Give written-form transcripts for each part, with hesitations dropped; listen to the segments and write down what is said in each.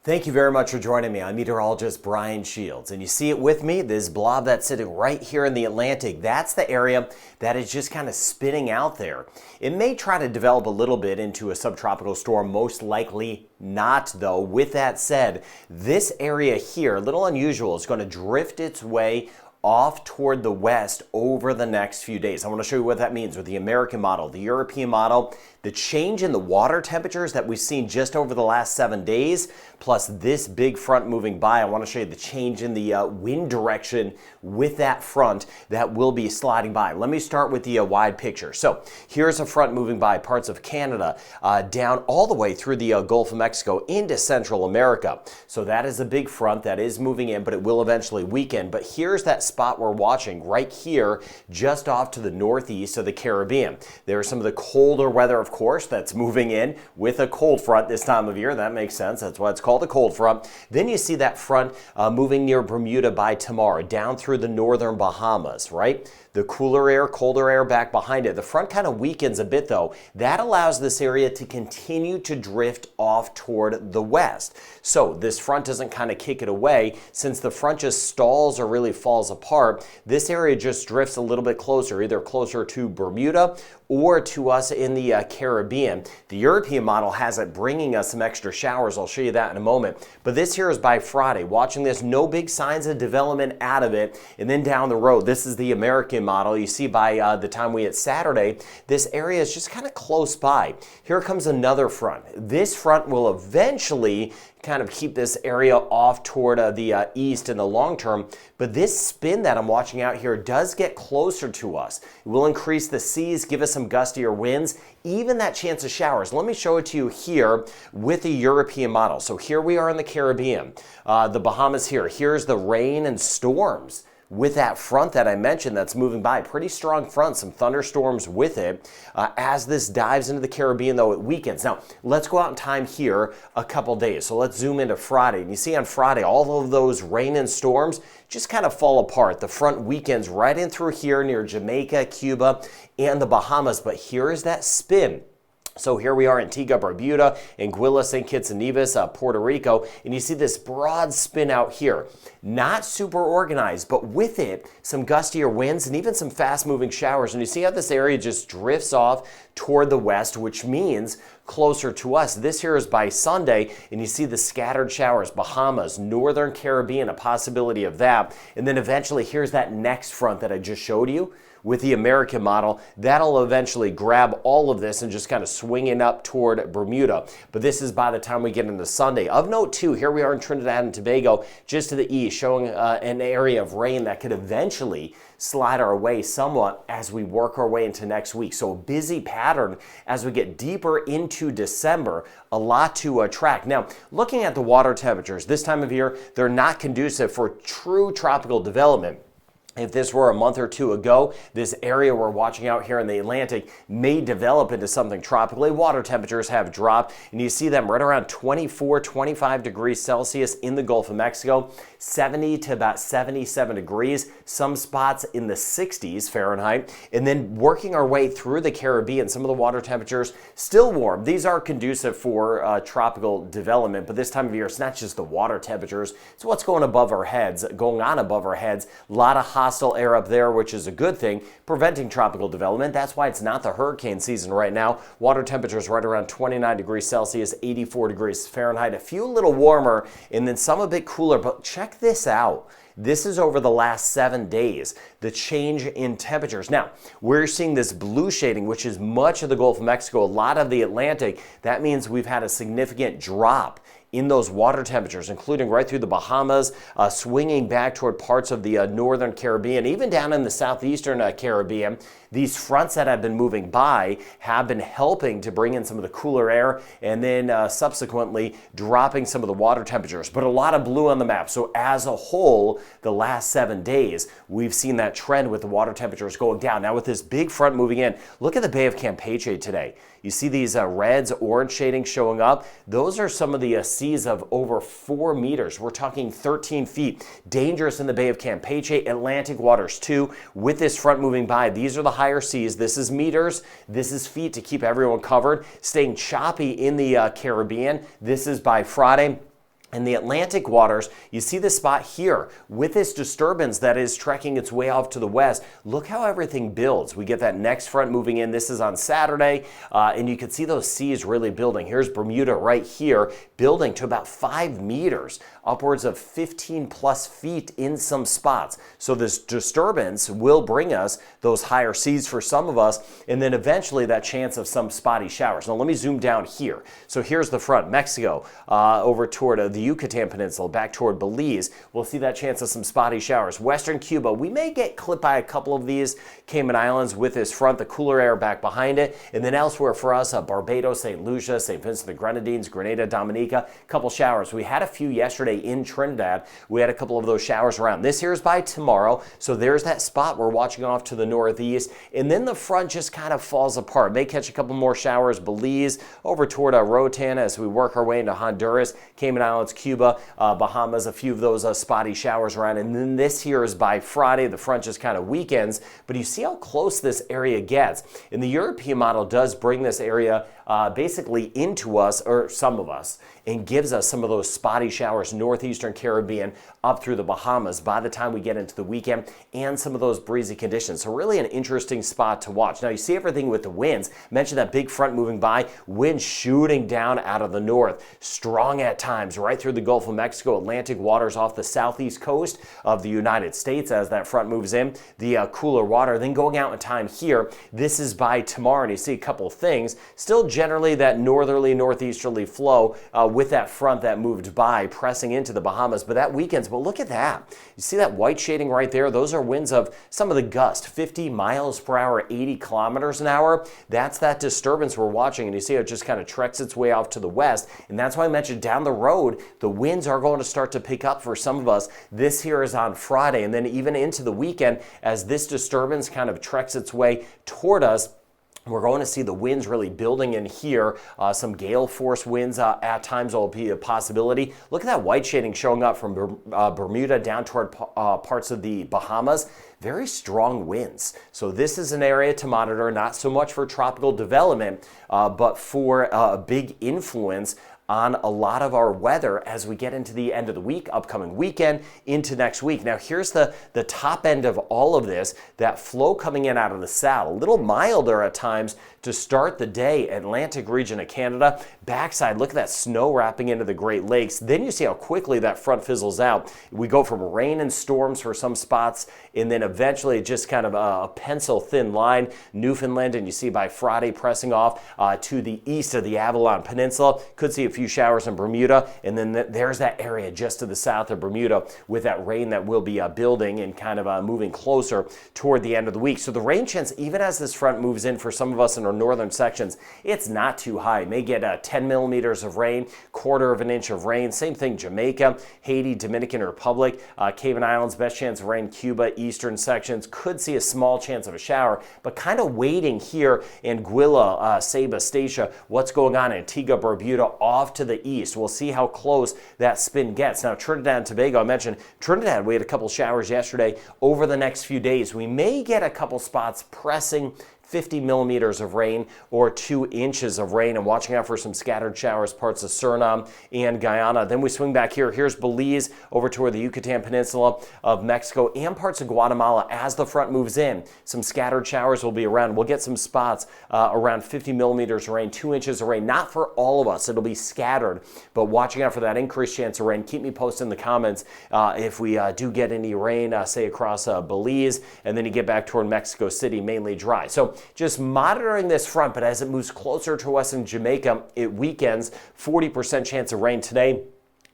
Thank you very much for joining me. I'm meteorologist Brian Shields, and you see it with me, this blob that's sitting right here in the Atlantic. That's the area that is just kind of spinning out there. It may try to develop a little bit into a subtropical storm, most likely not though. With that said, this area here, a little unusual, is going to drift its way off toward the west over the next few days. I want to show you what that means with the American model, the European model, the change in the water temperatures that we've seen just over the last 7 days, plus this big front moving by. I want to show you the change in the wind direction with that front that will be sliding by. Let me start with the wide picture. So here's a front moving by parts of Canada, down all the way through the Gulf of Mexico into Central America. So that is a big front that is moving in, but it will eventually weaken. But here's that spot we're watching right here, just off to the northeast of the Caribbean. There's some of the colder weather, of course, that's moving in with a cold front this time of year. That makes sense. That's why it's called a cold front. Then you see that front moving near Bermuda by tomorrow, down through the northern Bahamas, right? The cooler air, colder air back behind it. The front kind of weakens a bit though. That allows this area to continue to drift off toward the west. So this front doesn't kind of kick it away. Since the front just stalls or really falls apart, this area just drifts a little bit closer, either closer to Bermuda or to us in the Caribbean. The European model has it bringing us some extra showers. I'll show you that in a moment. But this here is by Friday. Watching this, no big signs of development out of it. And then down the road, this is the American model. You see by the time we hit Saturday, this area is just kind of close by. Here comes another front. This front will eventually kind of keep this area off toward the east in the long term. But this spin that I'm watching out here does get closer to us. It will increase the seas, give us some gustier winds, even that chance of showers. Let me show it to you here with the European model. So here we are in the Caribbean, the Bahamas here. Here's the rain and storms with that front that I mentioned that's moving by. Pretty strong front, some thunderstorms with it. As this dives into the Caribbean, though, it weakens. Now, let's go out in time here a couple days. So let's zoom into Friday. And you see on Friday, all of those rain and storms just kind of fall apart. The front weakens right in through here near Jamaica, Cuba, and the Bahamas. But here is that spin. So here we are, Antigua, Barbuda, Anguilla, St. Kitts and Nevis, Puerto Rico, and you see this broad spin out here. Not super organized, but with it, some gustier winds and even some fast-moving showers. And you see how this area just drifts off toward the west, which means closer to us. This here is by Sunday, and you see the scattered showers, Bahamas, Northern Caribbean, a possibility of that. And then eventually, here's that next front that I just showed you with the American model. That'll eventually grab all of this and just kind of swing it up toward Bermuda. But this is by the time we get into Sunday. Of note too, here we are in Trinidad and Tobago, just to the east, showing an area of rain that could eventually slide our way somewhat as we work our way into next week. So a busy pattern as we get deeper into December, a lot to track. Now, looking at the water temperatures, this time of year, they're not conducive for true tropical development. If this were a month or two ago, this area we're watching out here in the Atlantic may develop into something tropical. Water temperatures have dropped, and you see them right around 24, 25 degrees Celsius in the Gulf of Mexico, 70 to about 77 degrees, some spots in the 60s Fahrenheit, and then working our way through the Caribbean, some of the water temperatures still warm. These are conducive for tropical development, but this time of year, it's not just the water temperatures, it's what's going on above our heads. A lot of hostile air up there, which is a good thing, preventing tropical development. That's why it's not the hurricane season right now. Water temperatures right around 29 degrees Celsius, 84 degrees Fahrenheit, a few a little warmer, and then some a bit cooler. But check this out. This is over the last 7 days, the change in temperatures. Now, we're seeing this blue shading, which is much of the Gulf of Mexico, a lot of the Atlantic. That means we've had a significant drop in those water temperatures, including right through the Bahamas, swinging back toward parts of the northern Caribbean, even down in the southeastern Caribbean. These fronts that have been moving by have been helping to bring in some of the cooler air and then subsequently dropping some of the water temperatures. But a lot of blue on the map. So as a whole, the last 7 days, we've seen that trend with the water temperatures going down. Now with this big front moving in, look at the Bay of Campeche today. You see these reds, orange shading showing up. Those are some of the seas of over 4 meters. We're talking 13 feet. Dangerous in the Bay of Campeche, Atlantic waters too. With this front moving by, these are the higher seas. This is meters. This is feet to keep everyone covered. Staying choppy in the Caribbean. This is by Friday. In the Atlantic waters, you see this spot here with this disturbance that is trekking its way off to the west. Look how everything builds. We get that next front moving in. This is on Saturday, and you can see those seas really building. Here's Bermuda right here, building to about 5 meters, upwards of 15 plus feet in some spots. So this disturbance will bring us those higher seas for some of us, and then eventually that chance of some spotty showers. Now let me zoom down here. So here's the front, Mexico, over toward the Yucatan Peninsula, back toward Belize. We'll see that chance of some spotty showers. Western Cuba, we may get clipped by a couple of these. Cayman Islands with this front, the cooler air back behind it. And then elsewhere for us, Barbados, St. Lucia, St. Vincent the Grenadines, Grenada, Dominica, couple showers. We had a few yesterday in Trinidad. We had a couple of those showers around. This here is by tomorrow. So there's that spot we're watching off to the northeast. And then the front just kind of falls apart. May catch a couple more showers. Belize, over toward Roatan as we work our way into Honduras, Cayman Islands, Cuba, Bahamas, a few of those spotty showers around. And then this here is by Friday. The front just kind of weakens, but you see how close this area gets. And the European model does bring this area basically into us, or some of us, and gives us some of those spotty showers, northeastern Caribbean, up through the Bahamas by the time we get into the weekend, and some of those breezy conditions. So really an interesting spot to watch. Now you see everything with the winds. Mentioned that big front moving by, wind shooting down out of the north, strong at times right through the Gulf of Mexico, Atlantic waters off the southeast coast of the United States as that front moves in, the cooler water. Then going out in time here, this is by tomorrow, and you see a couple of things. Still generally that northerly, northeasterly flow with that front that moved by, pressing into the Bahamas, but that weekends. But look at that. You see that white shading right there? Those are winds of some of the gust, 50 miles per hour, 80 kilometers an hour. That's that disturbance we're watching, and you see how it just kind of treks its way off to the west, and that's why I mentioned down the road, the winds are going to start to pick up for some of us. This here is on Friday, and then even into the weekend as this disturbance kind of treks its way toward us. We're going to see the winds really building in here. Some gale force winds at times will be a possibility. Look at that white shading showing up from Bermuda down toward parts of the Bahamas. Very strong winds. So this is an area to monitor, not so much for tropical development, but for a big influence on a lot of our weather as we get into the end of the week, upcoming weekend, into next week. Now here's the top end of all of this, that flow coming in out of the south, a little milder at times to start the day, Atlantic region of Canada. Backside, look at that snow wrapping into the Great Lakes. Then you see how quickly that front fizzles out. We go from rain and storms for some spots, and then eventually just kind of a pencil thin line, Newfoundland, and you see by Friday pressing off to the east of the Avalon Peninsula. Could see a few showers in Bermuda, and then there's that area just to the south of Bermuda with that rain that will be building and kind of moving closer toward the end of the week. So the rain chance, even as this front moves in for some of us in our northern sections, it's not too high. May get 10 millimeters of rain, quarter of an inch of rain. Same thing, Jamaica, Haiti, Dominican Republic, Cayman Islands, best chance of rain, Cuba, eastern sections, could see a small chance of a shower, but kind of waiting here in Anguilla, Saba, Statia, what's going on in Antigua, Barbuda, off to the east. We'll see how close that spin gets. Now, Trinidad and Tobago, I mentioned Trinidad, we had a couple showers yesterday. Over the next few days, we may get a couple spots pressing 50 millimeters of rain or 2 inches of rain, and watching out for some scattered showers parts of Suriname and Guyana. Then we swing back here. Here's Belize over toward the Yucatan Peninsula of Mexico and parts of Guatemala as the front moves in. Some scattered showers will be around. We'll get some spots around 50 millimeters of rain, 2 inches of rain. Not for all of us. It'll be scattered, but watching out for that increased chance of rain. Keep me posted in the comments if we do get any rain, say across Belize, and then you get back toward Mexico City, mainly dry. So just monitoring this front, but as it moves closer to us in Jamaica, it weakens. 40% chance of rain today,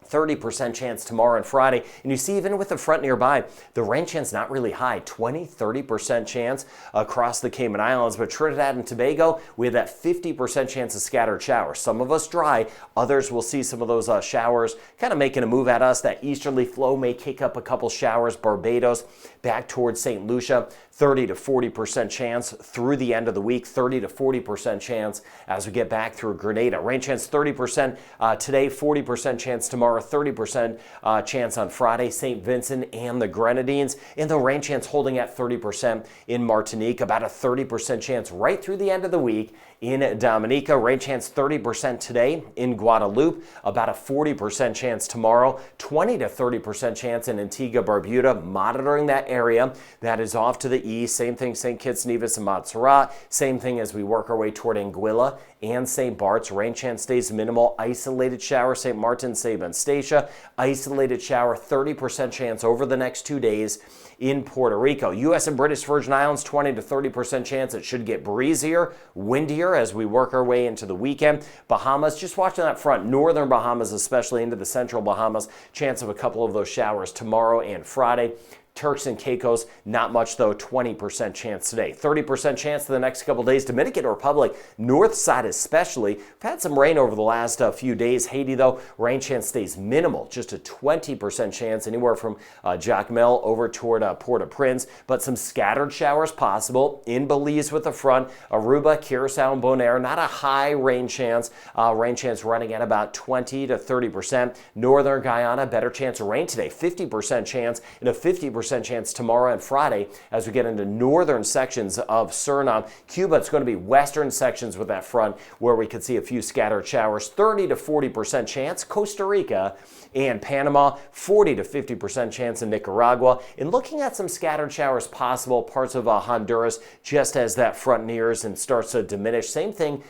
30% chance tomorrow and Friday. And you see, even with the front nearby, the rain chance not really high, 20-30% chance across the Cayman Islands. But Trinidad and Tobago, we have that 50% chance of scattered showers. Some of us dry, others will see some of those showers kind of making a move at us. That easterly flow may kick up a couple showers. Barbados, back towards St. Lucia, 30-40% chance through the end of the week, 30-40% chance as we get back through Grenada. Rain chance 30% today, 40% chance tomorrow tomorrow, 30% chance on Friday, St. Vincent and the Grenadines, and the rain chance holding at 30% in Martinique, about a 30% chance right through the end of the week in Dominica. Rain chance 30% today in Guadeloupe, about a 40% chance tomorrow, 20 to 30% chance in Antigua, Barbuda. Monitoring that area that is off to the east. Same thing, St. Kitts, Nevis, and Montserrat. Same thing as we work our way toward Anguilla and St. Bart's. Rain chance stays minimal. Isolated shower, St. Martin, St. Eustatia. Isolated shower, 30% chance over the next 2 days in Puerto Rico. U.S. and British Virgin Islands, 20 to 30% chance. It should get breezier, windier as we work our way into the weekend. Bahamas, just watching that front. Northern Bahamas, especially into the central Bahamas. Chance of a couple of those showers tomorrow and Friday. Turks and Caicos, not much though, 20% chance today. 30% chance for the next couple days. Dominican Republic, north side especially. We've had some rain over the last few days. Haiti though, rain chance stays minimal, just a 20% chance anywhere from Jacmel over toward Port-au-Prince, but some scattered showers possible in Belize with the front. Aruba, Curacao, and Bonaire, not a high rain chance. Rain chance running at about 20 to 30%. Northern Guyana, better chance of rain today, 50% chance, and a 50% chance tomorrow and Friday as we get into northern sections of Suriname. Cuba, it's going to be western sections with that front where we could see a few scattered showers. 30 to 40% chance. Costa Rica and Panama, 40 to 50% chance in Nicaragua. And looking at some scattered showers possible, parts of Honduras, just as that front nears and starts to diminish. Same thing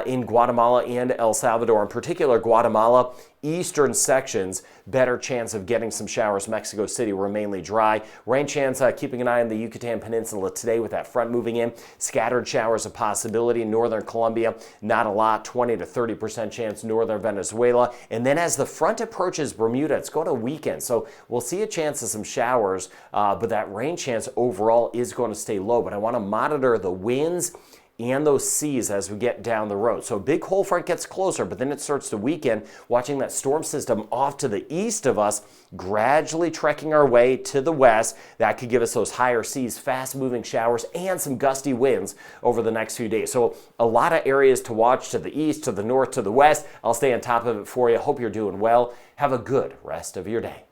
in Guatemala and El Salvador. In particular, Guatemala, eastern sections, better chance of getting some showers. Mexico City were mainly dry. Rain chance, keeping an eye on the Yucatan Peninsula today with that front moving in. Scattered showers a possibility. Northern Colombia, not a lot, 20 to 30% chance. Northern Venezuela. And then as the front approaches Bermuda, it's going to weaken. So we'll see a chance of some showers, but that rain chance overall is going to stay low. But I want to monitor the winds and those seas as we get down the road. So a big cold front gets closer, but then it starts to weaken, watching that storm system off to the east of us, gradually trekking our way to the west. That could give us those higher seas, fast-moving showers, and some gusty winds over the next few days. So a lot of areas to watch to the east, to the north, to the west. I'll stay on top of it for you. Hope you're doing well. Have a good rest of your day.